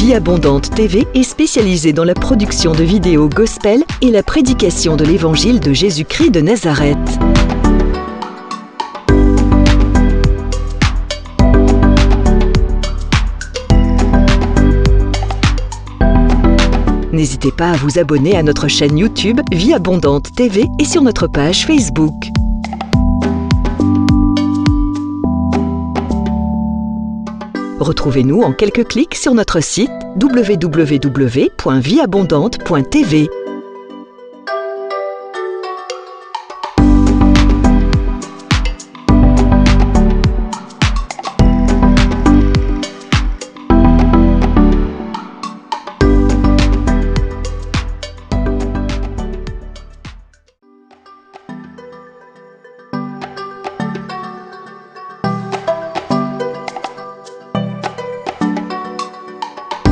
Vie Abondante TV est spécialisée dans la production de vidéos gospel et la prédication de l'évangile de Jésus-Christ de Nazareth. N'hésitez pas à vous abonner à notre chaîne YouTube Vie Abondante TV et sur notre page Facebook. Retrouvez-nous en quelques clics sur notre site www.vieabondante.tv.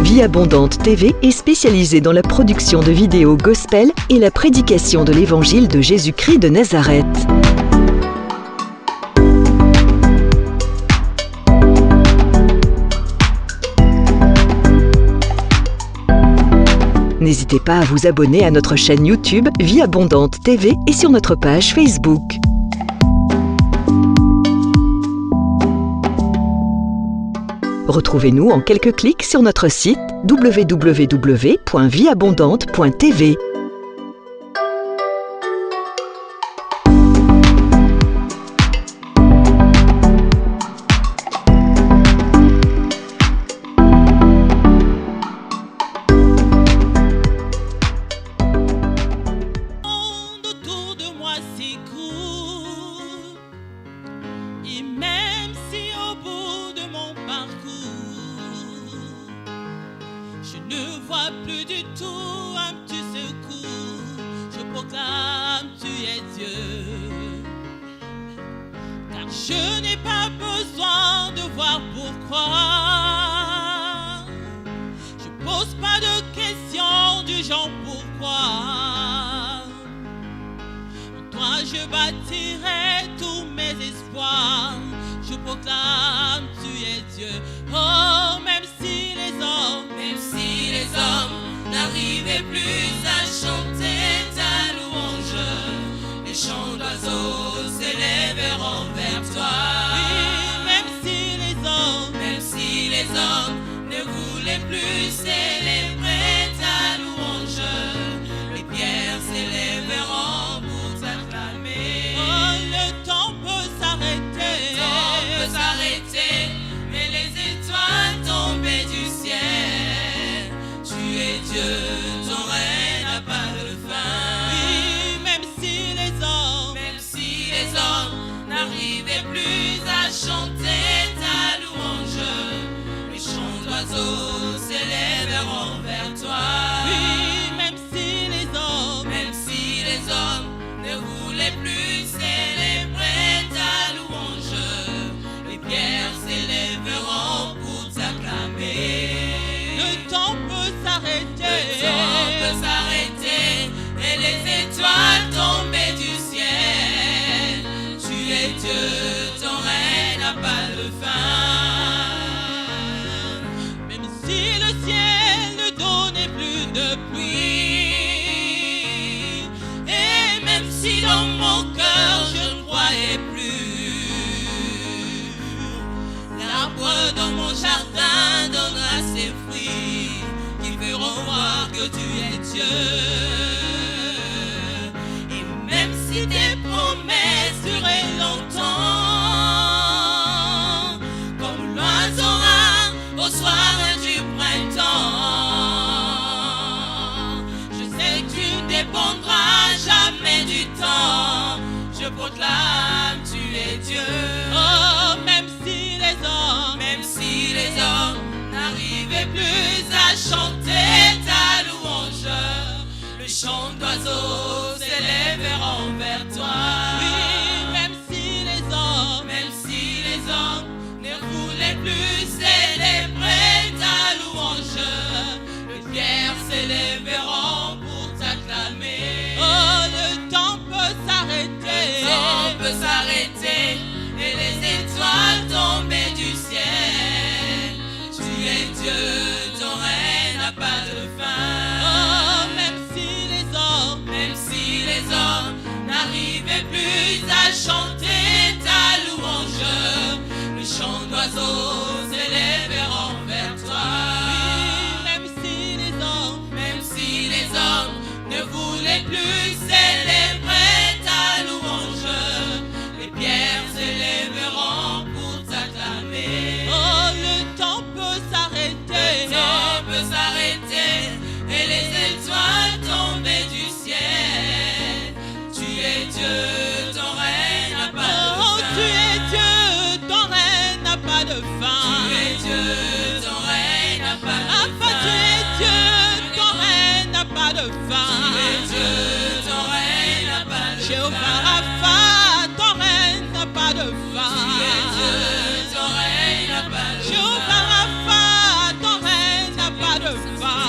Vie Abondante TV est spécialisée dans la production de vidéos gospel et la prédication de l'évangile de Jésus-Christ de Nazareth. N'hésitez pas à vous abonner à notre chaîne YouTube Vie Abondante TV et sur notre page Facebook. Retrouvez-nous en quelques clics sur notre site www.vieabondante.tv. Autour de moi s'écoule, et même si au bout de mon parcours je ne vois plus du tout un petit secours, je proclame tu es Dieu, car je n'ai pas besoin de voir pourquoi. Je pose pas de questions du genre pourquoi. En toi je bâtirai tous mes espoirs. Je proclame tu es Dieu. Oh, même si les hommes n'arrivaient plus à chanter ta louange, les chants d'oiseaux s'élèveront vers toi. Oui, même si les hommes ne voulaient plus célébrer ta louange, les pierres s'élèveront pour t'acclamer. Oh, le temps peut s'arrêter, mais les étoiles tombées du ciel, tu es Dieu, ton règne n'a pas de fin. Oui, même si les hommes n'arrivaient plus à chanter ta louange, les chants d'oiseaux s'élèveront vers toi. Oui, même si les hommes ne voulaient plus célébrer ta louange, les pierres s'élèveront pour t'acclamer. Le temps peut s'arrêter, et les étoiles tombées du ciel, tu es Dieu, ton règne n'a pas de fin. Même si le ciel ne donnait plus de pluie, et même si dans mon cœur je ne croyais plus, l'arbre dans mon jardin donnera ses fruits qui feront voir que tu es Dieu. Et même si tes promesses duraient longtemps, comme l'oiseau au soir du printemps, je sais que tu ne dépendras jamais du temps. Je proclame tu es Dieu. Oh, même si les hommes n'arrivaient plus à chanter ta louange, le chant d'oiseaux s'élèveront vers toi. Jéhovah Rapha, ton règne n'a pas de fin. Ton règne n'a pas de fin. Jéhovah Rapha, ton règne n'a pas de fin.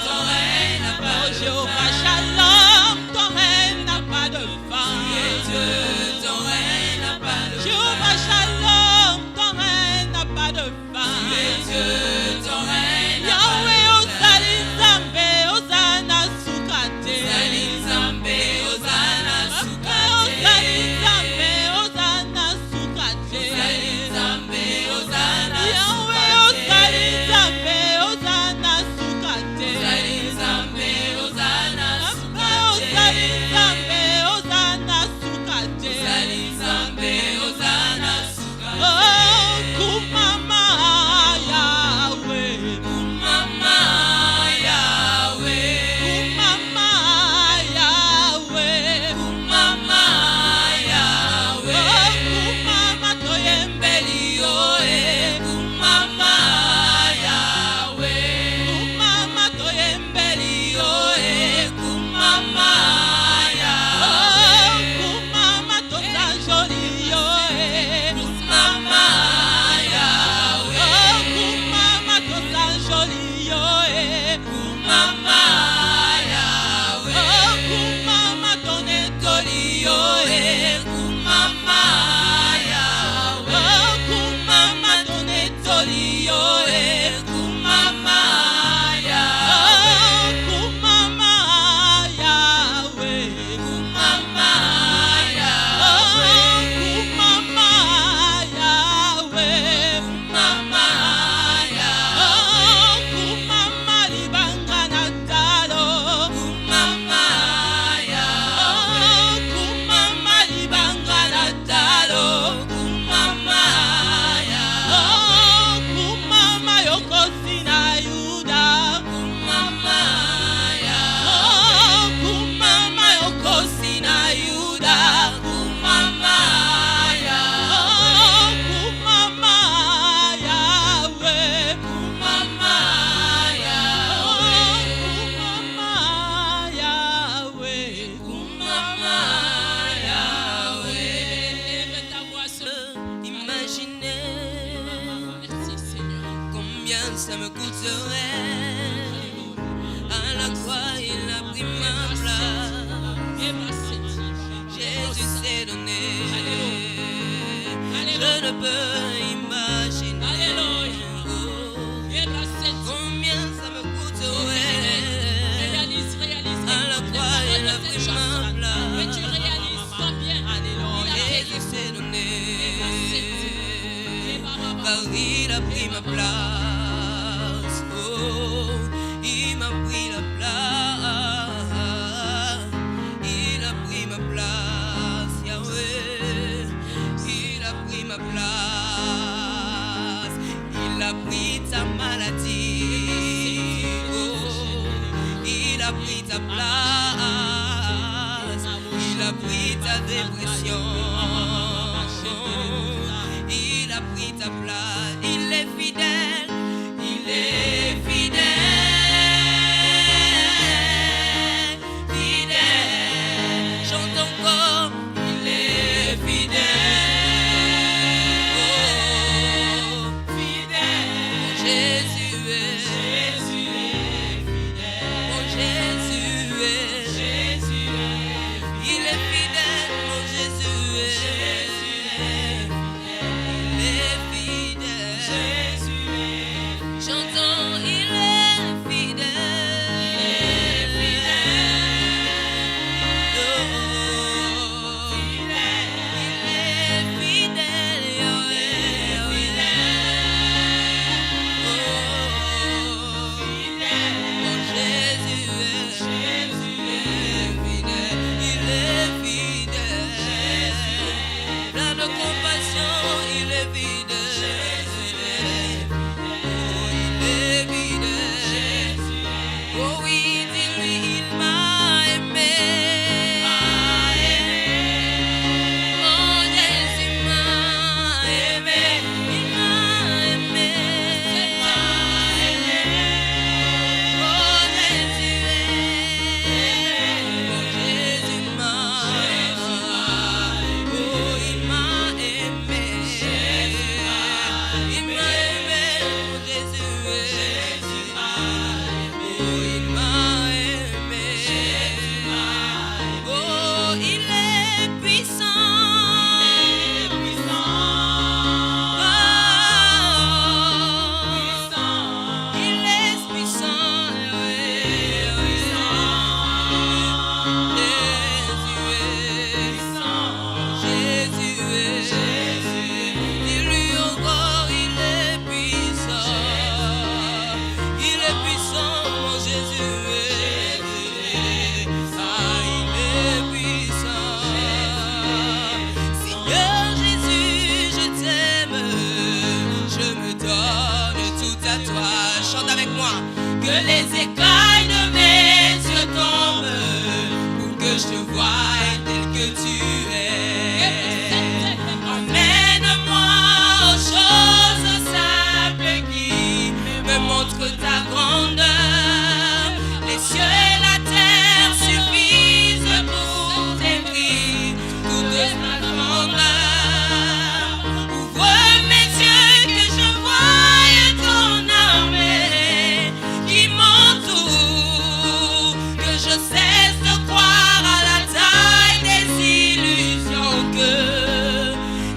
Ton règne n'a pas de fin. Jéhovah Shalom, ton règne n'a pas de fin. Ton règne n'a pas de fin. Jéhovah Shalom, ton règne n'a pas de fin. Ton règne n'a pas de fin. Yahweh Ozali Nzambe, Ozana Sukate. Ozali Nzambe, Ozana Sukate. Ozali Nzambe, Ozana Sukate. Ozali Nzambe, Ozana Sukate. Yahweh Ozali Nzambe, Ozana Sukate. Ozali Nzambe, Ozana Sukate. Ozali Nzambe, Ozana Sukate. Ozali Nzambe, Ozana Sukate. Oh, Kumama Yahweh. Kumama Yahweh. Kumama Yahweh. Kumama Yahweh. Oh, Kumama toyembeli yo Kumama Yahweh. Kumama toyembeli yo Kumama Yahweh. Oh, Kumama tosanjoli yo Kumama Yahweh. Oh, Kumama tosanjoli yo Kumama Yahweh. Oh, Kumama tonetoli yo Kumama Yahweh. Oh, Kumama tonetoli yo Kumama Yahweh. Oh, Kumama Yahweh. Kumama Yahweh. Oh, Kumama Yahweh. Kumama Yahweh. Oh, Kumama libanga na talo. Kumama Yahweh. Oh, Kumama libanga na talo. Kumama Yahweh. Oh, Kumama yokosi na Yuda. Kumama Yahweh. Oh, Kumama yokosi na Yuda. Kumama Yahweh. Oh, Kumama Yahweh. Kumama Yahweh. Oh, Kumama Yahweh. Lève ta voix Imaginez Merci Seigneur. combien ça me coûterait. À la croix, il a pris ma place. Jésus s'est donné. Je ne peux imaginer oh, combien ça me coûterait. À la croix, il a pris ma place. Jésus s'est donné. Car il a pris ma place. Oh, il m'a pris la place. Il a pris ma place, Yahweh. Il a pris ma place. Il a pris ta maladie. Oh, il a pris ta place. Il a pris ta dépression. Il a pris ta place. Il est fidèle. Il est fidèle. Fidèle. Chante encore. Il est fidèle. Oh, fidèle. Jésus est. Jésus est fidèle. Oh, Jésus est. Jésus est. Il est fidèle. Oh, Jésus est. Jésus est. Il est fidèle. Jésus est. Chantons, il est fidèle. Il est fidèle. Oh, fidèle. Il est fidèle. Yahweh, oh, fidèle. Oh, Jésus est. Jésus est fidèle. Il est fidèle. taille telle que tu es. Emmène-moi aux choses simples qui me montrent ta grandeur. Les cieux et la terre suffisent pour décrire toute ta grandeur. Ouvre mes yeux que je voie ton armée qui m'entoure, que je cesse de croire à la taille des illusions, que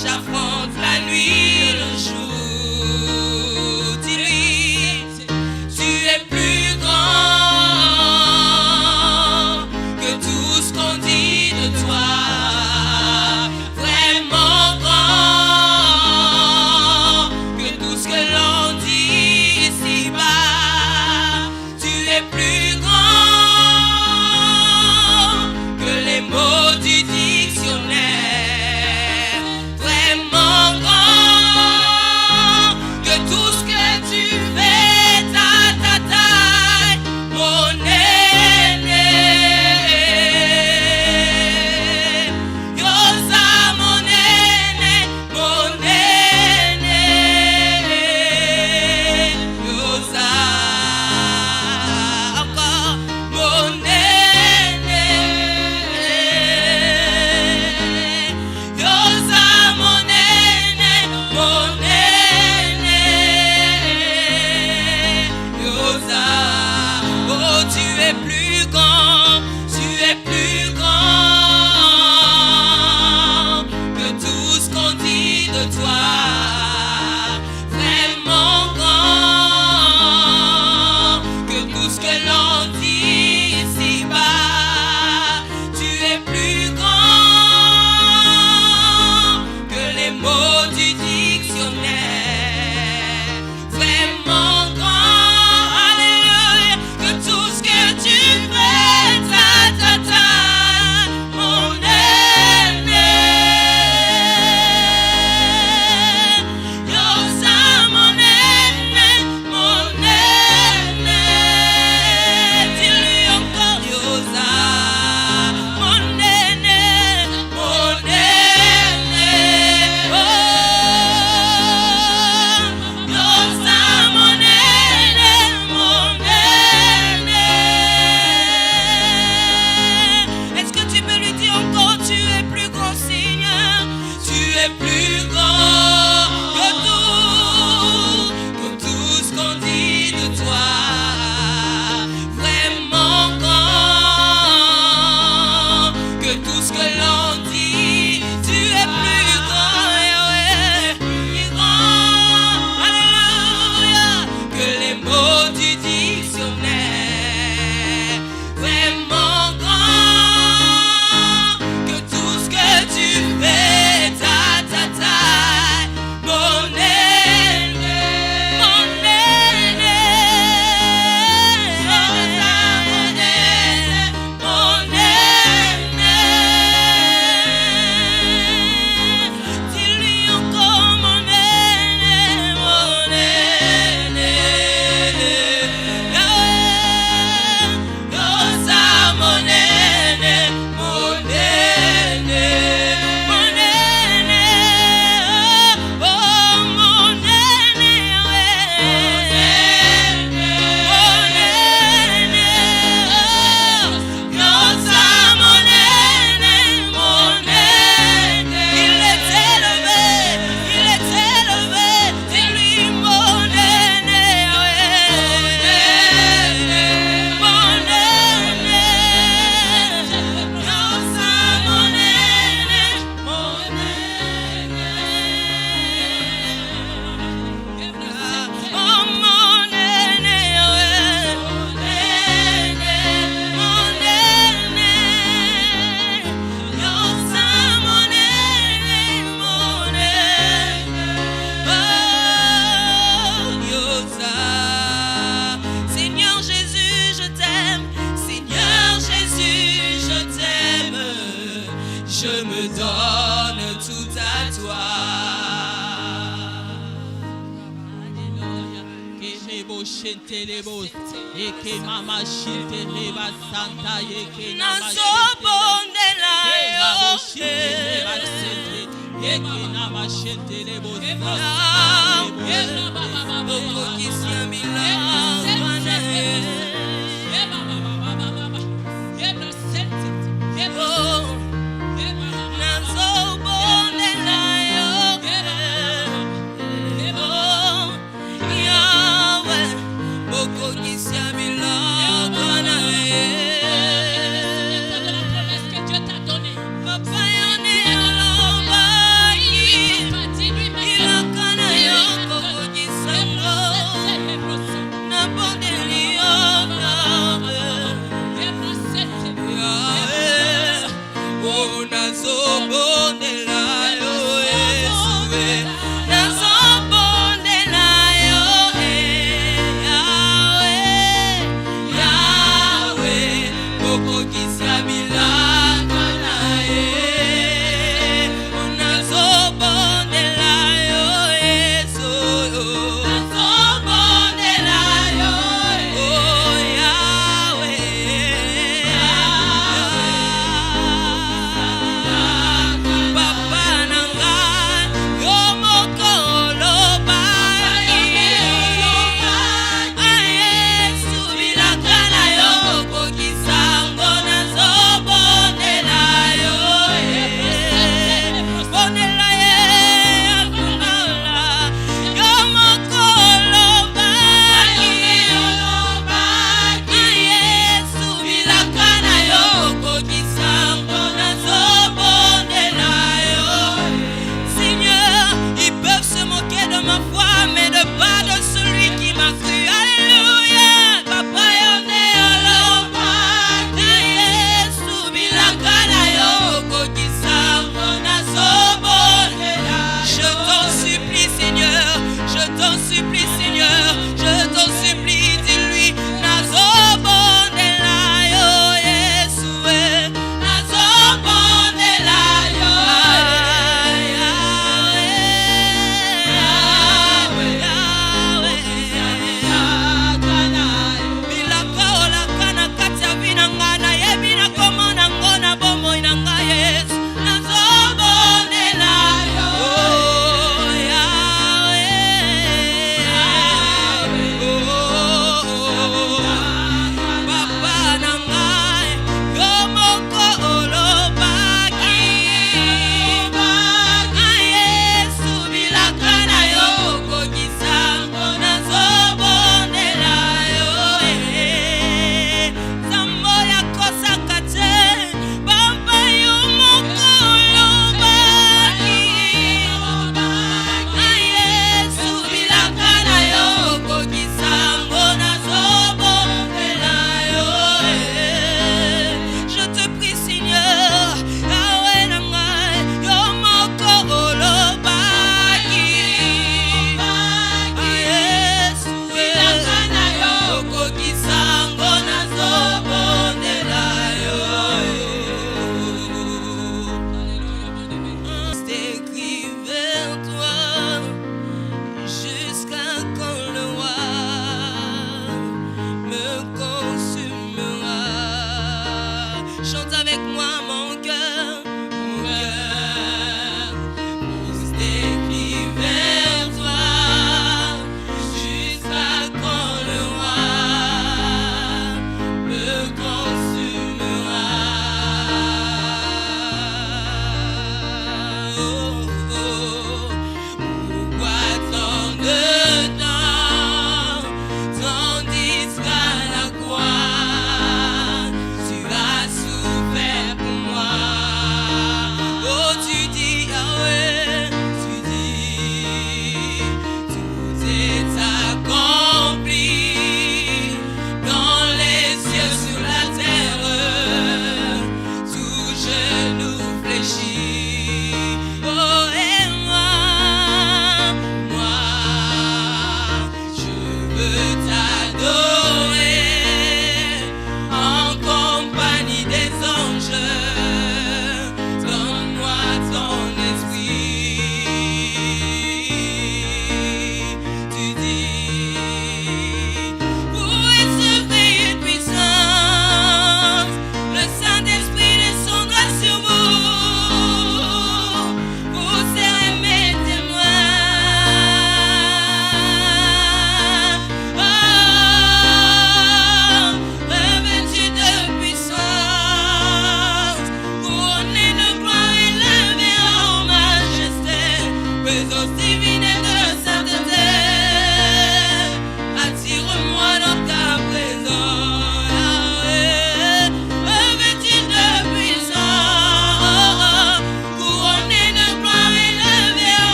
j'affronte la nuit et le jour. Dis-lui, tu es plus grand que tout ce qu'on dit de toi, vraiment grand que tout ce que l'on dit ici-bas. Tu es plus grand que les mots du dictionnaire, vraiment grand que tout ce que tu fais, ta taille, mon aîné. Yosa, mon aîné, mon aîné. Yosa, encore mon aîné. Yosa, mon aîné, mon aîné. Yosa, oh tu es plus grand, tu es plus grand que tout ce qu'on dit de toi, vraiment grand que tout ce que l'on dit ici-bas. Tu es plus grand que les mots du dictionnaire, vraiment grand, alléluia, que tout ce que tu fais, ta mon aîné. Yosa, mon aîné, mon aîné. Dis-lui encore, Yosa, mon aîné, mon aîné. Oh, Yosa, mon aîné, mon aîné. Est-ce que tu peux lui dire encore, tu es plus grand, Seigneur? Tu es plus grand que tout ce qu'on dit de toi, vraiment grand que tout ce que l'on dit. Tu es plus grand, Yahweh, plus grand, alléluia, que les mots du dictionnaire, vraiment grand que tout ce que tu fais, ta taille, mon aîné, mon aîné. Yosa, mon aîné, mon aîné. Dis-lui encore, mon aîné, mon aîné. Yosa, mon aîné, mon aîné, mon aîné. Oh, mon aîné, mon aîné. Yosa, mon aîné, mon aîné. Il est élevé, il est élevé. Dis-lui, mon aîné, mon aîné. Yosa, mon aîné, mon aîné. Oh, mon aîné, mon aîné, mon aîné. Yosa, mon aîné, mon aîné. Oh, Yosa. Seigneur Jésus, je t'aime. Seigneur Jésus, je t'aime. Je me donne tout à toi. Eke mama shite leba santa eke nama Nasobondela Papa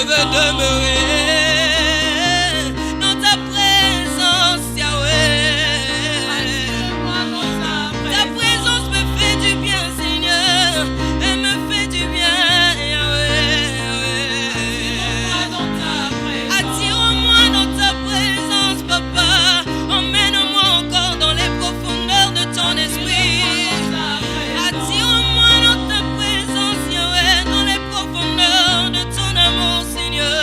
veux demeurer dans ta présence, Yahweh. Ta présence me fait du bien, Seigneur, et me fait du bien, Yahweh. Attire-moi dans ta présence, Papa. Emmène-moi encore dans les profondeurs de ton esprit. Attire-moi dans ta présence, Yahweh, dans les profondeurs de ton amour, Seigneur.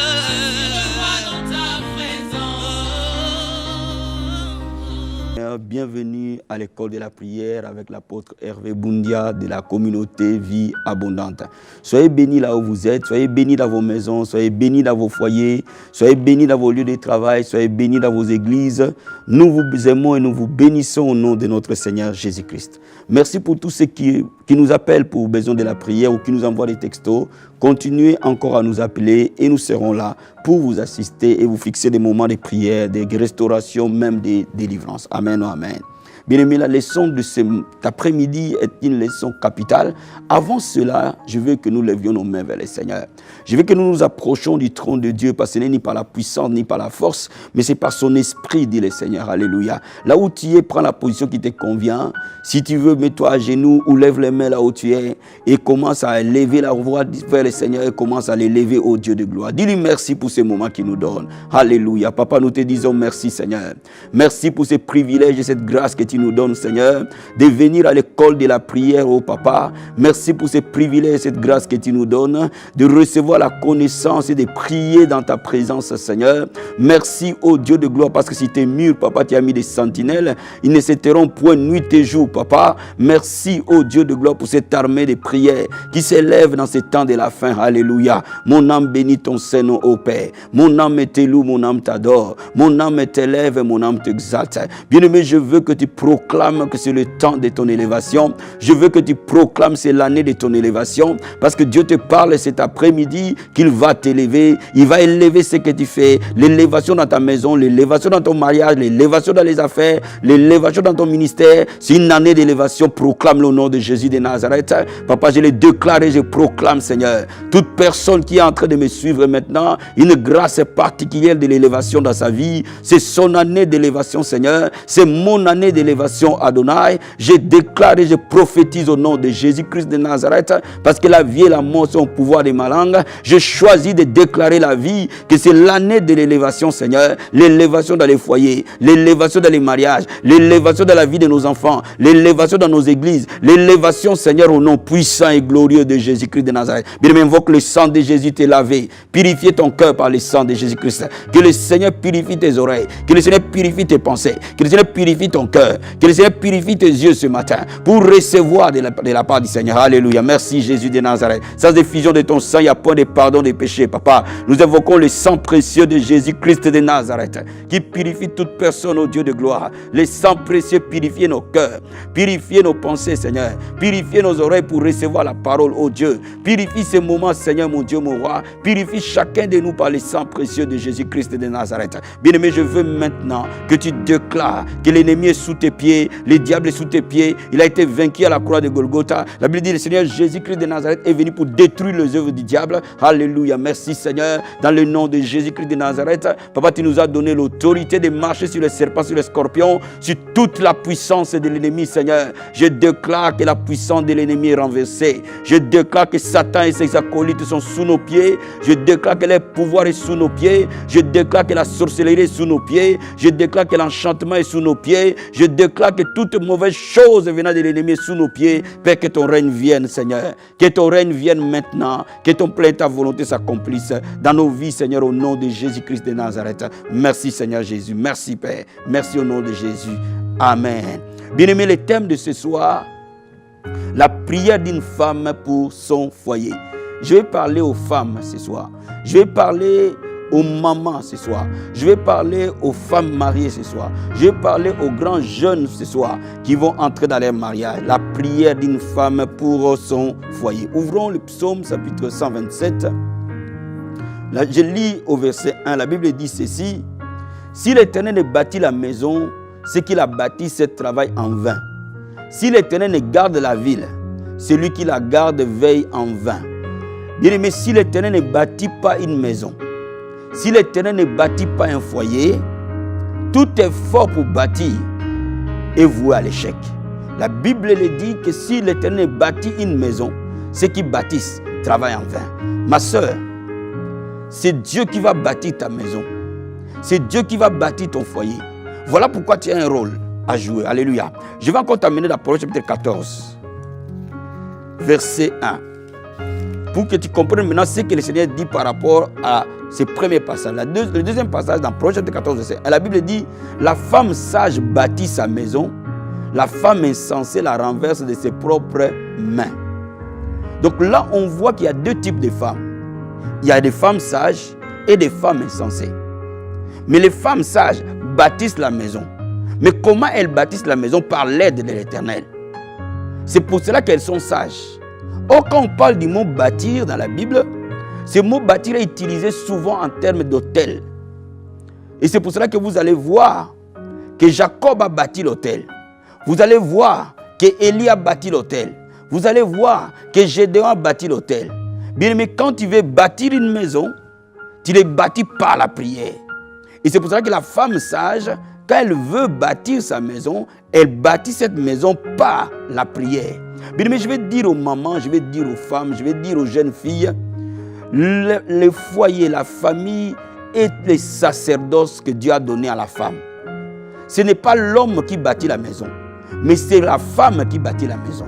Bienvenue à l'école de la prière avec l'apôtre Hervé Boundia de la communauté Vie Abondante. Soyez bénis là où vous êtes, soyez bénis dans vos maisons, soyez bénis dans vos foyers, soyez bénis dans vos lieux de travail, soyez bénis dans vos églises. Nous vous aimons et nous vous bénissons au nom de notre Seigneur Jésus-Christ. Merci pour tous ceux qui nous appellent pour besoin de la prière ou qui nous envoient des textos. Continuez encore à nous appeler et nous serons là pour vous assister et vous fixer des moments de prière, de restauration, même des délivrances. Amen, amen. Bien-aimés, la leçon de cet après-midi est une leçon capitale. Avant cela, je veux que nous levions nos mains vers le Seigneur. Je veux que nous nous approchions du trône de Dieu, parce que ce n'est ni par la puissance, ni par la force, mais c'est par son esprit, dit le Seigneur. Alléluia. Là où tu es, prends la position qui te convient. Si tu veux, mets-toi à genoux ou lève les mains là où tu es et commence à lever la voix vers le Seigneur et commence à les lever au Dieu de gloire. Dis-lui merci pour ces moments qu'il nous donne. Alléluia. Papa, nous te disons merci, Seigneur. Merci pour ces privilèges et cette grâce que tu nous donnes, Seigneur, de venir à l'école de la prière, oh Papa. Merci pour ces privilèges et cette grâce que tu nous donnes, de recevoir la connaissance et de prier dans ta présence, Seigneur. Merci, oh Dieu de gloire, parce que si tes murs, Papa, tu as mis des sentinelles, ils ne s'éterront point nuit et jour, Papa. Merci, oh Dieu de gloire, pour cette armée de prières qui s'élève dans ces temps de la fin. Alléluia. Mon âme bénit ton Saint-Nom, ô Père. Mon âme te loue, mon âme t'adore. Mon âme t'élève et mon âme t'exalte. Bien-aimé, je veux que tu proclames que c'est le temps de ton élévation. Je veux que tu proclames que c'est l'année de ton élévation, parce que Dieu te parle cet après-midi qu'il va t'élever. Il va élever ce que tu fais. L'élévation dans ta maison, l'élévation dans ton mariage, l'élévation dans les affaires, l'élévation dans ton ministère. C'est une année d'élévation. Proclame le nom de Jésus de Nazareth. Papa, je le déclare et je proclame, Seigneur. Toute personne qui est en train de me suivre maintenant, une grâce particulière de l'élévation dans sa vie. C'est son année d'élévation, Seigneur. C'est mon année d'élévation, Adonai. Je déclare et je prophétise au nom de Jésus-Christ de Nazareth, parce que la vie et la mort sont au pouvoir de ma langue. Je choisis de déclarer la vie, que c'est l'année de l'élévation, Seigneur. L'élévation dans les foyers, l'élévation dans les mariages, l'élévation dans la vie de nos enfants, l'élévation dans nos églises, l'élévation, Seigneur, au nom puissant et glorieux de Jésus-Christ de Nazareth. Bien, invoque le sang de Jésus te laver. Purifie ton cœur par le sang de Jésus-Christ. Que le Seigneur purifie tes oreilles, que le Seigneur purifie tes pensées, que le Seigneur purifie ton cœur, que le Seigneur purifie tes yeux ce matin pour recevoir de la part du Seigneur. Alléluia. Merci Jésus de Nazareth. Sans effusion de ton sang, il n'y a point de pardon des péchés, Papa. Nous invoquons le sang précieux de Jésus-Christ de Nazareth qui purifie toute personne, au Dieu de gloire. Le sang précieux purifie nos cœurs, purifie nos pensées, Seigneur. Purifie nos oreilles pour recevoir la parole, oh Dieu. Purifie ces moments, Seigneur, mon Dieu, mon roi. Purifie chacun de nous par le sang précieux de Jésus-Christ de Nazareth. Bien-aimé, je veux maintenant que tu déclares que l'ennemi est sous tes pieds, le diable est sous tes pieds. Il a été vaincu à la croix de Golgotha. La Bible dit, le Seigneur Jésus-Christ de Nazareth est venu pour détruire les œuvres du diable. Alléluia. Merci, Seigneur. Dans le nom de Jésus-Christ de Nazareth, Papa, tu nous as donné l'autorité de marcher sur les serpents, sur les scorpions, sur toute la puissance de l'ennemi, Seigneur. Je déclare que la puissance de l'ennemi est renversée. Je déclare que Satan et ses acolytes sont sous nos pieds. Je déclare que le pouvoir est sous nos pieds. Je déclare que la sorcellerie est sous nos pieds. Je déclare que l'enchantement est sous nos pieds. Je déclare que toute mauvaise chose venant de l'ennemi est sous nos pieds. Père, que ton règne vienne, Seigneur. Que ton règne vienne maintenant. Que ton plein ta volonté s'accomplisse dans nos vies, Seigneur, au nom de Jésus-Christ de Nazareth. Merci, Seigneur Jésus. Merci, Père. Merci au nom de Jésus. Amen. Bien-aimé, le thème de ce soir, la prière d'une femme pour son foyer. Je vais parler aux femmes ce soir. Je vais parler aux mamans ce soir. Je vais parler aux femmes mariées ce soir. Je vais parler aux grands jeunes ce soir qui vont entrer dans leur mariage. La prière d'une femme pour son foyer. Ouvrons le psaume chapitre 127. Là, je lis au verset 1. La Bible dit ceci. Si l'Éternel ne bâtit la maison, ce qu'il a bâti, c'est travail en vain. Si l'Éternel ne garde la ville, celui qui la garde veille en vain. Bien-aimé, si l'Éternel ne bâtit pas une maison, si l'Éternel ne bâtit pas un foyer, tout effort pour bâtir est voué à l'échec. La Bible le dit que si l'Éternel bâtit une maison, ceux qui bâtissent travaillent en vain. Ma soeur, c'est Dieu qui va bâtir ta maison. C'est Dieu qui va bâtir ton foyer. Voilà pourquoi tu as un rôle à jouer. Alléluia. Je vais encore t'amener dans Proverbe chapitre 14, verset 1. Pour que tu comprennes maintenant ce que le Seigneur dit par rapport à ce premier passage. Le deuxième passage dans Proverbe chapitre 14, verset 1. La Bible dit, la femme sage bâtit sa maison, la femme insensée la renverse de ses propres mains. Donc là, on voit qu'il y a deux types de femmes. Il y a des femmes sages et des femmes insensées. Mais les femmes sages bâtissent la maison. Mais comment elles bâtissent la maison? Par l'aide de l'Éternel. C'est pour cela qu'elles sont sages. Or, quand on parle du mot bâtir dans la Bible, ce mot bâtir est utilisé souvent en termes d'hôtel. Et c'est pour cela que vous allez voir que Jacob a bâti l'hôtel. Vous allez voir que Élie a bâti l'hôtel. Vous allez voir que Gédéon a bâti l'hôtel. Bien aimé, quand tu veux bâtir une maison, tu les bâtis par la prière. Et c'est pour cela que la femme sage, quand elle veut bâtir sa maison, elle bâtit cette maison par la prière. Bien aimé, je vais dire aux mamans, je vais dire aux femmes, je vais dire aux jeunes filles, le foyer, la famille et les sacerdoces que Dieu a donné à la femme. Ce n'est pas l'homme qui bâtit la maison, mais c'est la femme qui bâtit la maison.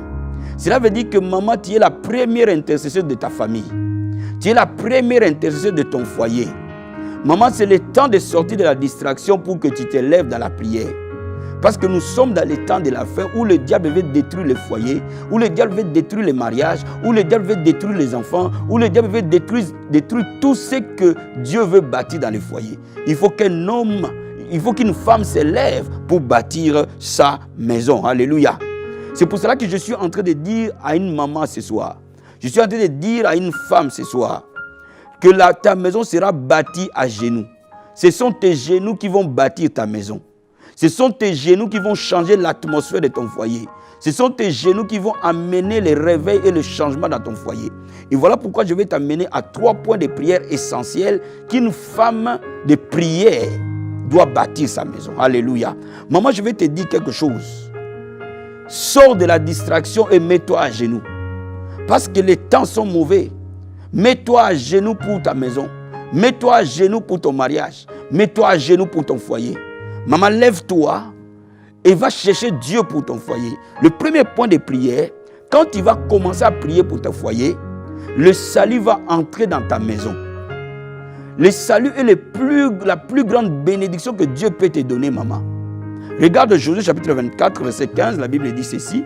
Cela veut dire que maman, tu es la première intercesseuse de ta famille. Tu es la première intercesseuse de ton foyer. Maman, c'est le temps de sortir de la distraction pour que tu te lèves dans la prière. Parce que nous sommes dans les temps de la fin où le diable veut détruire le foyer, où le diable veut détruire les mariages, où le diable veut détruire les enfants, où le diable veut détruire tout ce que Dieu veut bâtir dans les foyers. Il faut qu'une femme se lève pour bâtir sa maison. Alléluia. C'est pour cela que je suis en train de dire à une maman ce soir, je suis en train de dire à une femme ce soir, que ta maison sera bâtie à genoux. Ce sont tes genoux qui vont bâtir ta maison. Ce sont tes genoux qui vont changer l'atmosphère de ton foyer. Ce sont tes genoux qui vont amener le réveil et le changement dans ton foyer. Et voilà pourquoi je vais t'amener à 3 points de prière essentiels qu'une femme de prière doit bâtir sa maison. Alléluia. Maman, je vais te dire quelque chose. Sors de la distraction et mets-toi à genoux. Parce que les temps sont mauvais. Mets-toi à genoux pour ta maison. Mets-toi à genoux pour ton mariage. Mets-toi à genoux pour ton foyer. Maman, lève-toi et va chercher Dieu pour ton foyer. Le premier point de prière, quand tu vas commencer à prier pour ton foyer, le salut va entrer dans ta maison. Le salut est la plus grande bénédiction que Dieu peut te donner, maman. Regarde Josué chapitre 24, verset 15, la Bible dit ceci.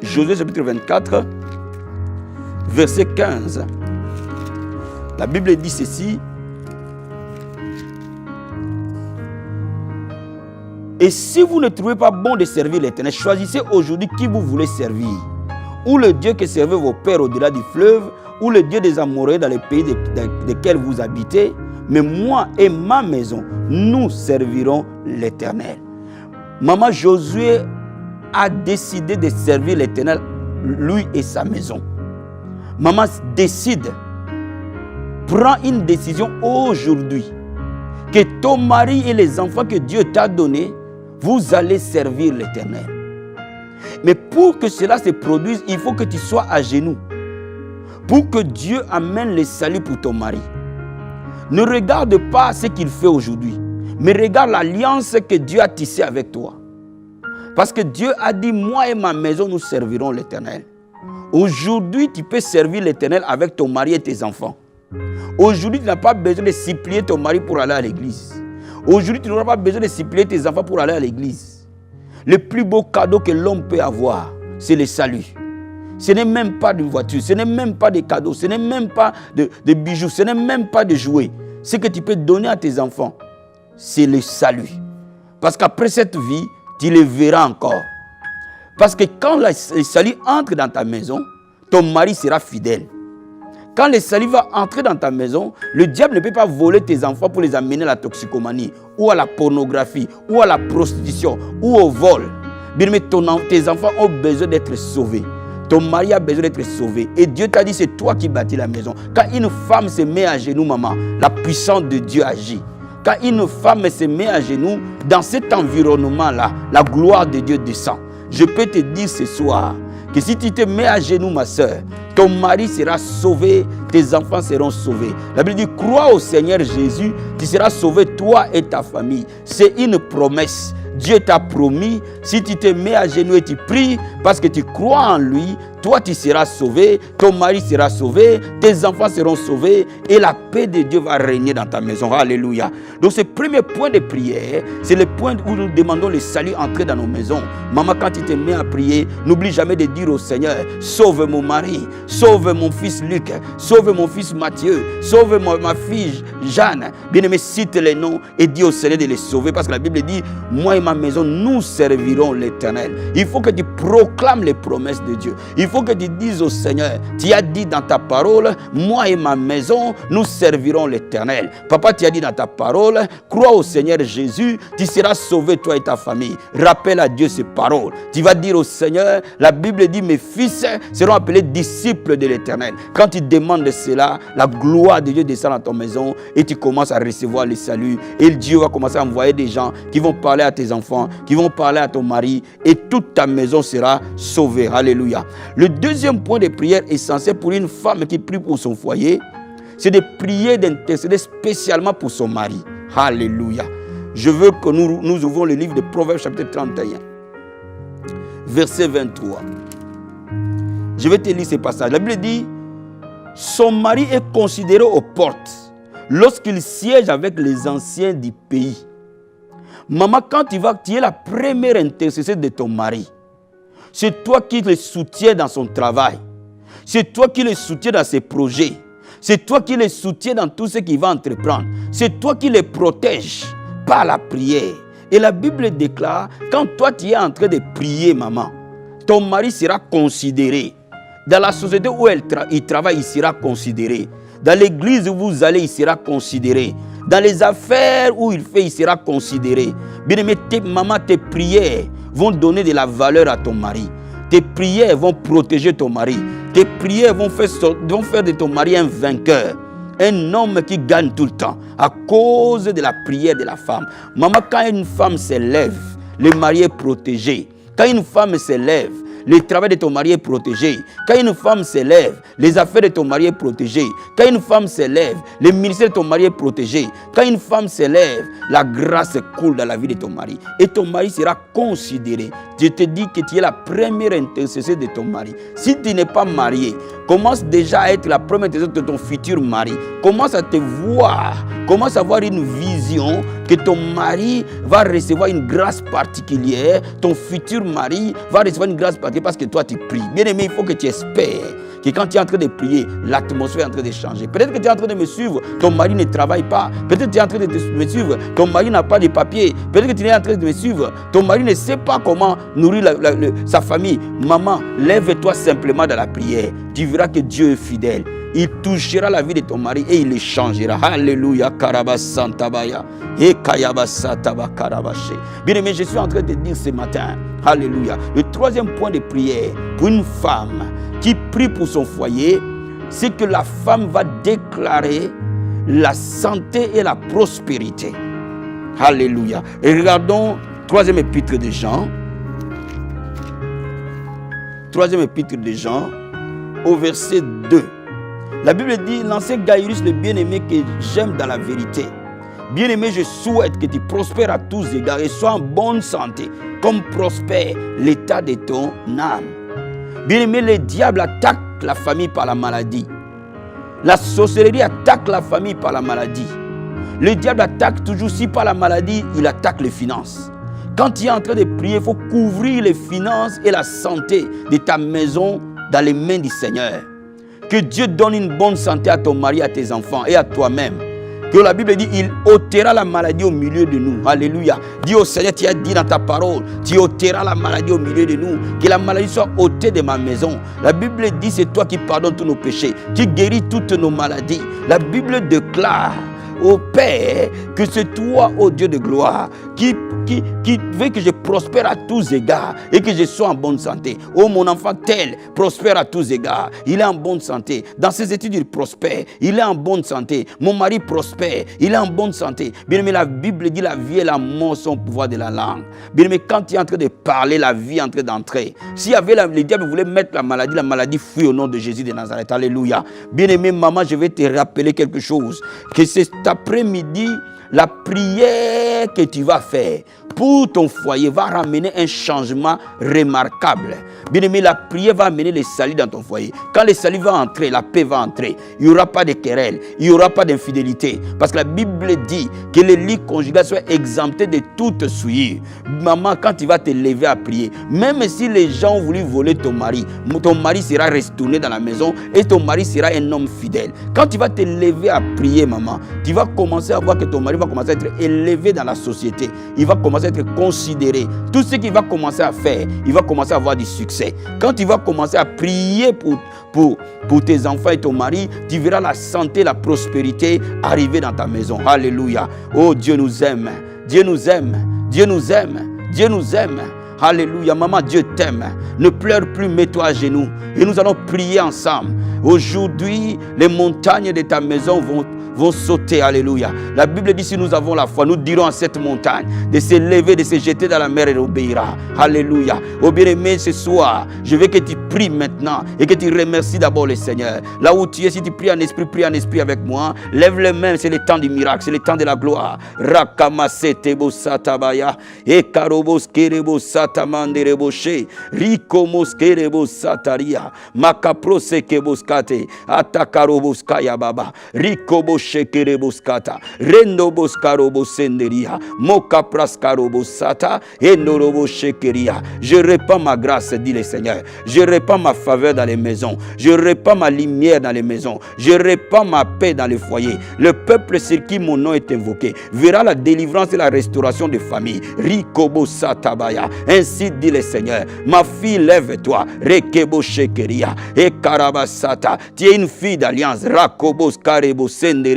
Josué chapitre 24, verset 15. La Bible dit ceci. Et si vous ne trouvez pas bon de servir l'Éternel, choisissez aujourd'hui qui vous voulez servir. Ou le Dieu que servaient vos pères au-delà du fleuve, ou le Dieu des Amoréens dans les pays desquels vous habitez. Mais moi et ma maison, nous servirons l'Éternel. Maman, Josué a décidé de servir l'Éternel, lui et sa maison. Maman, décide. Prends une décision aujourd'hui. Que ton mari et les enfants que Dieu t'a donnés, vous allez servir l'Éternel. Mais pour que cela se produise, il faut que tu sois à genoux. Pour que Dieu amène le salut pour ton mari. Ne regarde pas ce qu'il fait aujourd'hui, mais regarde l'alliance que Dieu a tissée avec toi. Parce que Dieu a dit, moi et ma maison, nous servirons l'Éternel. Aujourd'hui, tu peux servir l'Éternel avec ton mari et tes enfants. Aujourd'hui, tu n'as pas besoin de supplier ton mari pour aller à l'église. Aujourd'hui, tu n'auras pas besoin de supplier tes enfants pour aller à l'église. Le plus beau cadeau que l'homme peut avoir, c'est le salut. Ce n'est même pas de voiture, ce n'est même pas de cadeaux, ce n'est même pas de bijoux, ce n'est même pas de jouets. Ce que tu peux donner à tes enfants, c'est le salut. Parce qu'après cette vie, tu les verras encore. Parce que quand le salut entre dans ta maison, ton mari sera fidèle. Quand le salut va entrer dans ta maison, le diable ne peut pas voler tes enfants pour les amener à la toxicomanie, ou à la pornographie, ou à la prostitution, ou au vol. Bien, mais tes enfants ont besoin d'être sauvés. Ton mari a besoin d'être sauvé. Et Dieu t'a dit, c'est toi qui bâtis la maison. Quand une femme se met à genoux, maman, la puissance de Dieu agit. Quand une femme se met à genoux, dans cet environnement-là, la gloire de Dieu descend. Je peux te dire ce soir que si tu te mets à genoux, ma soeur, ton mari sera sauvé, tes enfants seront sauvés. La Bible dit, crois au Seigneur Jésus, tu seras sauvé, toi et ta famille. C'est une promesse. Dieu t'a promis, si tu te mets à genoux et tu pries, parce que tu crois en lui, toi tu seras sauvé, ton mari sera sauvé, tes enfants seront sauvés et la paix de Dieu va régner dans ta maison. Alléluia. Donc ce premier point de prière, c'est le point où nous demandons le salut entrer dans nos maisons. Maman, quand tu te mets à prier, n'oublie jamais de dire au Seigneur, sauve mon mari, sauve mon fils Luc, sauve mon fils Matthieu, sauve ma fille Jeanne. Bien-aimé, cite les noms et dis au Seigneur de les sauver, parce que la Bible dit, moi et ma maison, nous servirons l'Éternel. Il faut que tu proclames les promesses de Dieu. Il faut que tu dises au Seigneur, tu as dit dans ta parole, moi et ma maison, nous servirons l'Éternel. Papa, tu as dit dans ta parole, crois au Seigneur Jésus, tu seras sauvé, toi et ta famille. Rappelle à Dieu ces paroles. Tu vas dire au Seigneur, la Bible dit, mes fils seront appelés disciples de l'Éternel. Quand tu demandes cela, la gloire de Dieu descend dans ton maison et tu commences à recevoir le salut. Et Dieu va commencer à envoyer des gens qui vont parler à tes enfants, qui vont parler à ton mari et toute ta maison sera sauvée. Alléluia. Le deuxième point de prière essentiel pour une femme qui prie pour son foyer, c'est de prier, d'intercéder spécialement pour son mari. Alléluia. Je veux que nous ouvrons le livre de Proverbes chapitre 31, verset 23. Je vais te lire ce passage. La Bible dit, son mari est considéré aux portes lorsqu'il siège avec les anciens du pays. Maman, quand tu es la première intercesseur de ton mari. C'est toi qui le soutiens dans son travail. C'est toi qui le soutiens dans ses projets. C'est toi qui le soutiens dans tout ce qu'il va entreprendre. C'est toi qui le protèges par la prière. Et la Bible déclare, quand toi tu es en train de prier, maman, ton mari sera considéré. Dans la société où il travaille, il sera considéré. Dans l'église où vous allez, il sera considéré. Dans les affaires où il fait, il sera considéré. Bien-aimé, maman, tes prières vont donner de la valeur à ton mari. Tes prières vont protéger ton mari. Tes prières vont faire de ton mari un vainqueur. Un homme qui gagne tout le temps à cause de la prière de la femme. Maman, quand une femme s'élève, le mari est protégé. Quand une femme s'élève, le travail de ton mari est protégé. Quand une femme s'élève, les affaires de ton mari est protégé. Quand une femme s'élève, le ministère de ton mari est protégé. Quand une femme s'élève, la grâce coule dans la vie de ton mari. Et ton mari sera considéré. Je te dis que tu es la première intercesseur de ton mari. Si tu n'es pas marié, commence déjà à être la première intercesseur de ton futur mari. Commence à te voir. Commence à avoir une vision que ton mari va recevoir une grâce particulière. Ton futur mari va recevoir une grâce particulière parce que toi tu pries. Bien aimé, il faut que tu espères que quand tu es en train de prier, l'atmosphère est en train de changer. Peut-être que tu es en train de me suivre, ton mari ne travaille pas. Peut-être que tu es en train de me suivre, ton mari n'a pas de papier. Peut-être que tu es en train de me suivre, ton mari ne sait pas comment nourrir sa famille. Maman, lève-toi simplement dans la prière. Tu verras que Dieu est fidèle. Il touchera la vie de ton mari et il le changera. Alléluia. Karabasantabaya. Et Kayabasataba Karabaché. Bien aimé, je suis en train de dire ce matin. Alléluia. Le troisième point de prière pour une femme qui prie pour son foyer, c'est que la femme va déclarer la santé et la prospérité. Alléluia. Et regardons troisième épître de Jean. Troisième épître de Jean, au verset 2. La Bible dit, l'ancien Gaïrus, le bien-aimé que j'aime dans la vérité. Bien-aimé, je souhaite que tu prospères à tous égards et sois en bonne santé, comme prospère l'état de ton âme. Bien-aimé, le diable attaque la famille par la maladie. La sorcellerie attaque la famille par la maladie. Le diable attaque toujours, si par la maladie, il attaque les finances. Quand tu es en train de prier, il faut couvrir les finances et la santé de ta maison dans les mains du Seigneur. Que Dieu donne une bonne santé à ton mari, à tes enfants et à toi-même. Que la Bible dit, il ôtera la maladie au milieu de nous. Alléluia. Dis au Seigneur, tu as dit dans ta parole, tu ôteras la maladie au milieu de nous. Que la maladie soit ôtée de ma maison. La Bible dit, c'est toi qui pardonnes tous nos péchés, qui guéris toutes nos maladies. La Bible déclare, ô Père, que c'est toi, ô Dieu de gloire, qui veut que je prospère à tous égards et que je sois en bonne santé. Oh, mon enfant tel prospère à tous égards. Il est en bonne santé. Dans ses études, il prospère. Il est en bonne santé. Mon mari prospère. Il est en bonne santé. Bien aimé, la Bible dit la vie et la mort sont au pouvoir de la langue. Bien aimé, quand tu es en train de parler, la vie est en train d'entrer. S'il y avait le diable voulait mettre la maladie fuit au nom de Jésus de Nazareth. Alléluia. Bien aimé, maman, je vais te rappeler quelque chose. Que cet après-midi, la prière que tu vas faire pour ton foyer va ramener un changement remarquable. Bien aimé, la prière va amener le salut dans ton foyer. Quand le salut va entrer, la paix va entrer. Il n'y aura pas de querelle, il n'y aura pas d'infidélité. Parce que la Bible dit que les lits conjugaux soient exemptés de toute souillure. Maman, quand tu vas te lever à prier, même si les gens ont voulu voler ton mari sera retourné dans la maison et ton mari sera un homme fidèle. Quand tu vas te lever à prier, maman, tu vas commencer à voir que ton mari va commencer à être élevé dans la société. Il va commencer à être considéré. Tout ce qu'il va commencer à faire, il va commencer à avoir du succès. Quand tu vas commencer à prier pour tes enfants et ton mari, tu verras la santé, la prospérité arriver dans ta maison. Alléluia. Oh, Dieu nous aime. Dieu nous aime. Dieu nous aime. Dieu nous aime. Alléluia. Maman, Dieu t'aime. Ne pleure plus, mets-toi à genoux. Et nous allons prier ensemble. Aujourd'hui, les montagnes de ta maison vont sauter, alléluia. La Bible dit si nous avons la foi, nous dirons à cette montagne de se lever, de se jeter dans la mer et obéira. Alléluia. Oh bien-aimé, ce soir, je veux que tu pries maintenant et que tu remercies d'abord le Seigneur. Là où tu es, si tu pries en esprit avec moi, lève les mains, c'est le temps du miracle, c'est le temps de la gloire. Rakamasete satabaya et karobos kerebo satamandere she rikomos kerebo sataria makaprose keboskate atakarobos kaya baba rikobos shekereboscata, rendo boscarobo senderia, moka prascarobo sata, endorobo shekeria. Je répands ma grâce, dit le Seigneur. Je répands ma faveur dans les maisons. Je répands ma lumière dans les maisons. Je répands ma paix dans les foyers. Le peuple sur qui mon nom est invoqué verra la délivrance et la restauration des familles. Rikobo satabaya. Ainsi dit le Seigneur. Ma fille, lève-toi. Rekebo shekeria. Et karabasata. Tu es une fille d'alliance. Rakobos karebo sendere.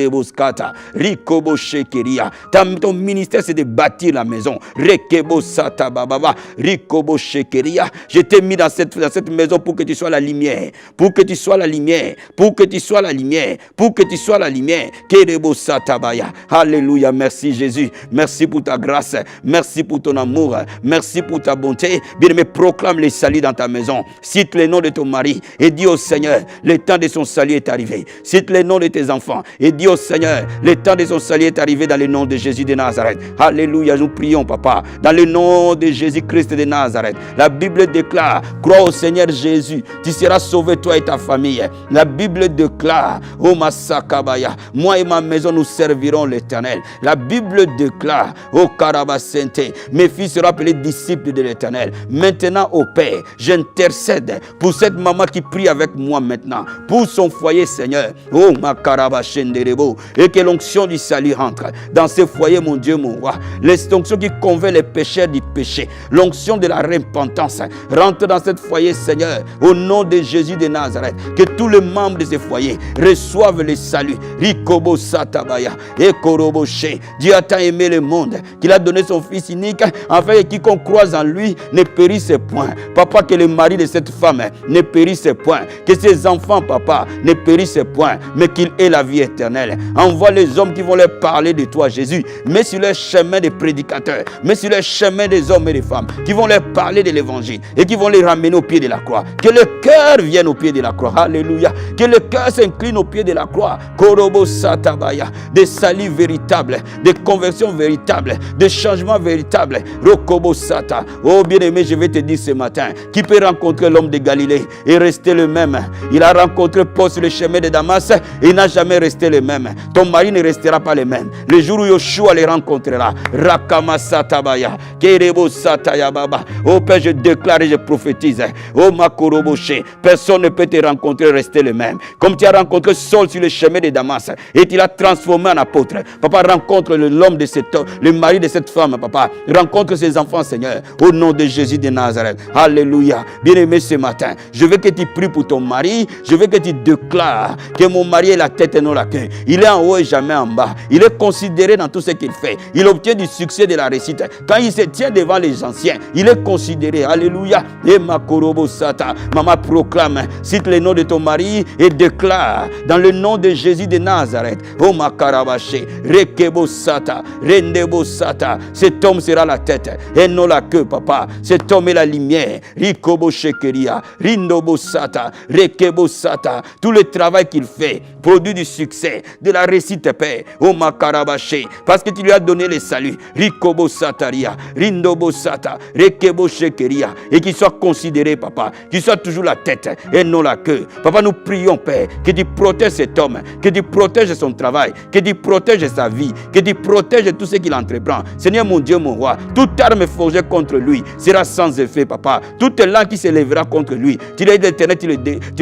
Rikobo shekeria. Ton ministère c'est de bâtir la maison. Rekebo sata bababa. Rikobo shekeria. Je t'ai mis dans cette maison pour que tu sois la lumière. Pour que tu sois la lumière. Pour que tu sois la lumière. Pour que tu sois la lumière. Kerebo sata baya. Alléluia. Merci Jésus. Merci pour ta grâce. Merci pour ton amour. Merci pour ta bonté. Bien-aimé, proclame le salut dans ta maison. Cite le nom de ton mari et dis au Seigneur, le temps de son salut est arrivé. Cite le nom de tes enfants et dis au Seigneur, le temps de son salut est arrivé dans le nom de Jésus de Nazareth. Alléluia, nous prions, papa, dans le nom de Jésus-Christ de Nazareth. La Bible déclare, crois au Seigneur Jésus, tu seras sauvé toi et ta famille. La Bible déclare, oh Masakabaya, moi et ma maison nous servirons l'Éternel. La Bible déclare, oh Karabasente, mes fils seront appelés disciples de l'Éternel. Maintenant, au Père, j'intercède pour cette maman qui prie avec moi maintenant, pour son foyer, Seigneur. Oh Makarabashenderebo. Et que l'onction du salut rentre dans ce foyer, mon Dieu, mon roi. L'onction qui convainc les pécheurs du péché. L'onction de la repentance rentre dans ce foyer, Seigneur, au nom de Jésus de Nazareth. Que tous les membres de ce foyer reçoivent le salut. Rikobo satabaya et koroboshe. Dieu a tant aimé le monde qu'il a donné son Fils unique, afin que quiconque croise en lui ne périsse point. Papa, que le mari de cette femme ne périsse point. Que ses enfants, papa, ne périssent point, mais qu'il ait la vie éternelle. Envoie les hommes qui vont leur parler de toi, Jésus. Mets sur leur chemin des prédicateurs. Mets sur leur chemin des hommes et des femmes qui vont leur parler de l'évangile et qui vont les ramener au pied de la croix. Que le cœur vienne au pied de la croix. Alléluia. Que le cœur s'incline au pied de la croix. Korobo satabaya. Des saluts véritables, des conversions véritables, des changements véritables. Rokobo sata. Oh bien-aimé, je vais te dire ce matin, qui peut rencontrer l'homme de Galilée et rester le même? Il a rencontré Paul sur le chemin de Damas et il n'a jamais resté le même. Ton mari ne restera pas le même. Le jour où Yoshua les rencontrera, Rakama satabaya, Kerebo sataya baba. Oh Père, je déclare et je prophétise. Oh Makoroboshe, personne ne peut te rencontrer et rester le même. Comme tu as rencontré Saul sur le chemin de Damas et tu l'as transformé en apôtre. Papa, rencontre l'homme de cet homme, le mari de cette femme, papa. Rencontre ses enfants, Seigneur, au nom de Jésus de Nazareth. Alléluia. Bien-aimé, ce matin, je veux que tu pries pour ton mari. Je veux que tu déclares que mon mari est la tête et non la queue. Il est en haut et jamais en bas. Il est considéré dans tout ce qu'il fait. Il obtient du succès, de la réussite. Quand il se tient devant les anciens, il est considéré. Alléluia. Et Makorobo Sata. Maman proclame, cite le nom de ton mari et déclare dans le nom de Jésus de Nazareth. Oh Makarabaché. Rekebo Sata. Rendebo Sata. Cet homme sera la tête et non la queue, papa. Cet homme est la lumière. Rikobo Shekeria. Rindobo Sata. Rekebo Sata. Tout le travail qu'il fait produit du succès, de la réussite, Père. Oh Makarabaché. Parce que tu lui as donné le salut. Rikobo Sataria. Rindobo Sata. Rekebo Shekeria. Et qu'il soit considéré, papa. Qu'il soit toujours la tête et non la queue. Papa, nous prions, Père, que tu protèges cet homme, que tu protèges son travail, que tu protèges sa vie, que tu protèges tout ce qu'il entreprend. Seigneur mon Dieu, mon roi, toute arme forgée contre lui sera sans effet, papa. Toute langue qui s'élèvera contre lui, tu l'as dit l'éternel,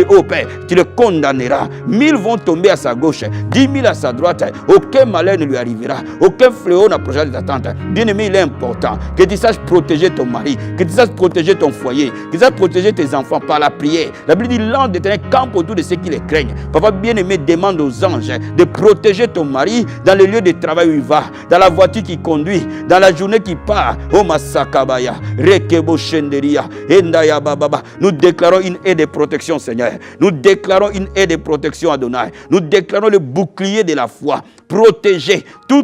oh Père, tu le condamneras. 1000 vont tomber à sa gauche, 10 000 à sa droite. Aucun malheur ne lui arrivera, aucun fléau n'approchera de ta tente. Bien-aimé, il est important que tu saches protéger ton mari, que tu saches protéger ton foyer, que tu saches protéger tes enfants par la prière. La Bible dit l'ange d'éternel campe autour de ceux qui les craignent. Papa bien-aimé, demande aux anges de protéger ton mari dans le lieu de travail où il va, dans la voiture qu'il conduit, dans la journée qui part. Oh Masakabaya, Rekebo Shenderia, Endaya Bababa. Nous déclarons une aide de protection, Seigneur. Nous déclarons une aide de protection, Adonai. Nous déclarons le bouclier de la foi. Protégé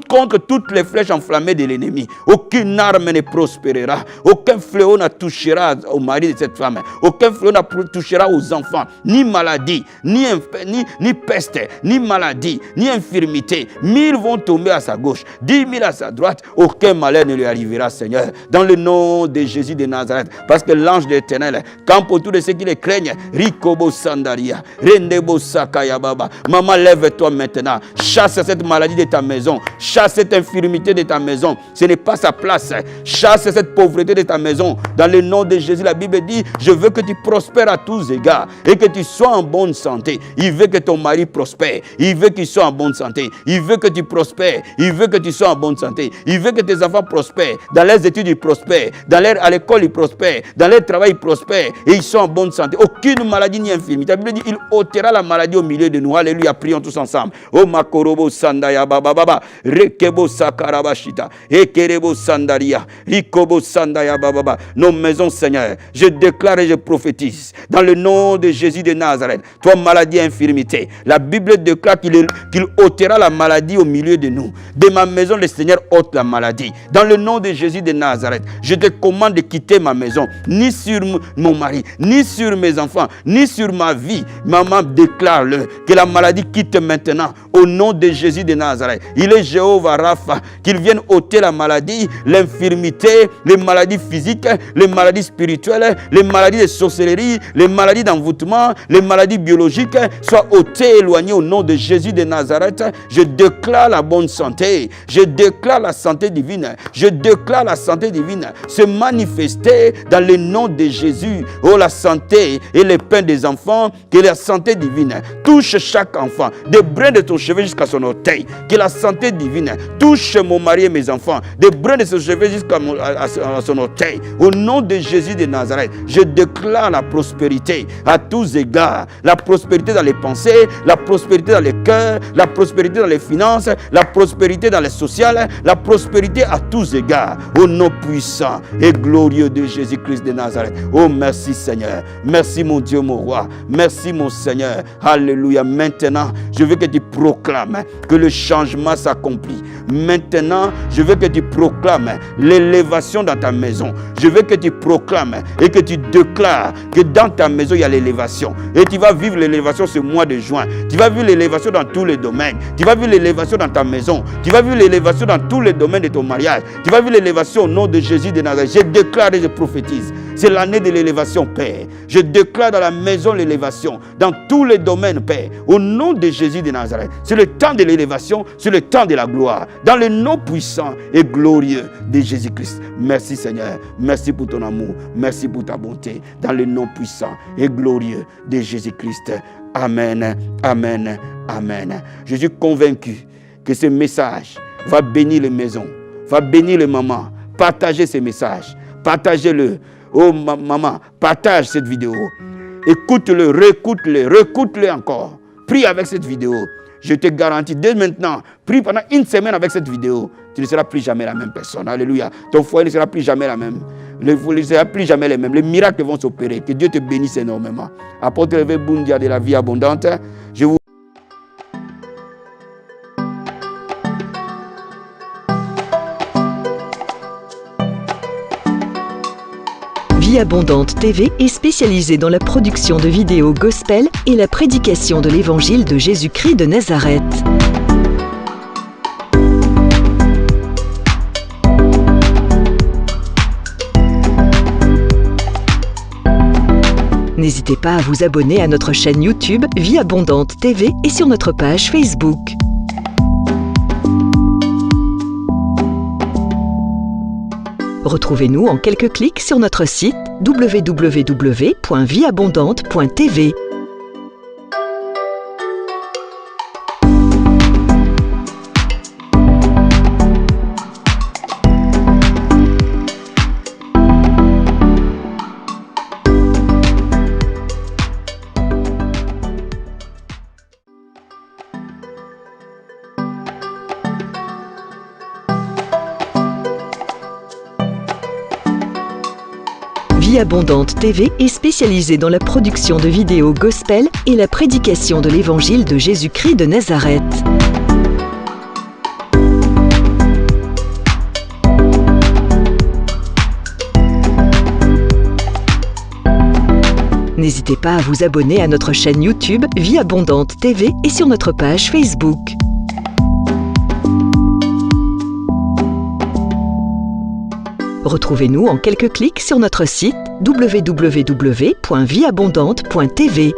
contre toutes les flèches enflammées de l'ennemi. Aucune arme ne prospérera. Aucun fléau ne touchera au mari de cette femme. Aucun fléau ne touchera aux enfants. Ni maladie, ni peste, ni maladie, ni infirmité. 1000 vont tomber à sa gauche, 10 000 à sa droite. Aucun malheur ne lui arrivera, Seigneur. Dans le nom de Jésus de Nazareth. Parce que l'ange de l'Éternel campe autour de ceux qui les craignent. Rikobo Sandaria, Rendebo Sakaya Baba. Maman, lève-toi maintenant. Chasse cette maladie de ta maison. Chasse cette infirmité de ta maison. Ce n'est pas sa place. Chasse cette pauvreté de ta maison. Dans le nom de Jésus, la Bible dit, je veux que tu prospères à tous égards et que tu sois en bonne santé. Il veut que ton mari prospère. Il veut qu'il soit en bonne santé. Il veut que tu prospères. Il veut que tu sois en bonne santé. Il veut que tes enfants prospèrent. Dans leurs études, ils prospèrent. À l'école, ils prospèrent. Dans leur travail, ils prospèrent. Et ils sont en bonne santé. Aucune maladie ni infirmité. La Bible dit, il ôtera la maladie au milieu de nous. Alléluia. Prions tous ensemble. Oh Makorobo Sandaya Baba Baba. Rekebo Sakarabashita. Ekerebo Sandaria. Rikobo Sandaya Baba Baba. Nos maisons, Seigneur. Je déclare et je prophétise. Dans le nom de Jésus de Nazareth. Toi, maladie et infirmité. La Bible déclare qu'il ôtera la maladie au milieu de nous. De ma maison, le Seigneur ôte la maladie. Dans le nom de Jésus de Nazareth, je te commande de quitter ma maison, ni sur mon mari, ni sur mes enfants, ni sur ma vie. Maman, déclare-le, que la maladie quitte maintenant, au nom de Jésus de Nazareth. Il est Jéhovah Rapha, qu'il vienne ôter la maladie, l'infirmité, les maladies physiques, les maladies spirituelles, les maladies de sorcellerie, les maladies d'envoûtement, les maladies biologiques, soient ôtées, éloignées au nom de Jésus de Nazareth. Je déclare la bonne santé, je déclare la santé divine, je déclare la santé divine se manifester dans le nom de Jésus. Oh, la santé et les pains des enfants, que la santé divine touche chaque enfant, des brins de ton cheveu jusqu'à son orteil, que la santé divine touche mon mari et mes enfants, des brins de son cheveu jusqu'à son orteil. Au nom de Jésus de Nazareth, je déclare la prospérité à tous égards, la prospérité dans les pensées, la prospérité dans les cœurs, la prospérité dans les finances, la prospérité dans les sociales, la prospérité à tous égards, au nom puissant et glorieux de Jésus-Christ de Nazareth. Oh, merci Seigneur, merci mon Dieu, mon roi, merci mon Seigneur. Alléluia. Maintenant, je veux que tu proclames que le changement s'accomplit. Maintenant, je veux que tu proclames l'élévation dans ta maison. Je veux que tu proclames et que tu déclares que dans ta maison, il y a l'élévation. Et tu vas vivre l'élévation ce mois de juin. Tu vas vivre l'élévation dans tous les domaines. Tu vas vivre l'élévation dans ta maison. Tu vas vivre l'élévation dans tous les domaines de ton mariage. Tu vas vivre l'élévation au nom de Jésus de Nazareth. Je déclare et je prophétise. C'est l'année de l'élévation, Père. Je déclare dans la maison l'élévation. Dans tous les domaines, Père. Au nom de Jésus de Nazareth. C'est le temps de l'élévation. C'est le temps de la gloire. Dans le nom puissant et glorieux de Jésus-Christ. Merci Seigneur. Merci pour ton amour. Merci pour ta bonté. Dans le nom puissant et glorieux de Jésus-Christ. Amen. Amen. Amen. Je suis convaincu que ce message va bénir les maisons. Va bénir les mamans. Partagez ce message. Partagez-le. Oh maman, partage cette vidéo. Écoute-le, réécoute-le encore. Prie avec cette vidéo. je te garantis, dès maintenant, prie pendant une semaine avec cette vidéo, tu ne seras plus jamais la même personne. Alléluia. Ton foyer ne sera plus jamais la même. Ne sera plus jamais les mêmes. Les miracles vont s'opérer. Que Dieu te bénisse énormément. Apôtre Hervé Boundia de la vie abondante, je vous Vie Abondante TV est spécialisée dans la production de vidéos gospel et la prédication de l'évangile de Jésus-Christ de Nazareth. N'hésitez pas à vous abonner à notre chaîne YouTube Vie Abondante TV et sur notre page Facebook. Retrouvez-nous en quelques clics sur notre site www.vieabondante.tv. Vie Abondante TV est spécialisée dans la production de vidéos gospel et la prédication de l'évangile de Jésus-Christ de Nazareth. N'hésitez pas à vous abonner à notre chaîne YouTube Vie Abondante TV et sur notre page Facebook. Retrouvez-nous en quelques clics sur notre site www.vieabondante.tv.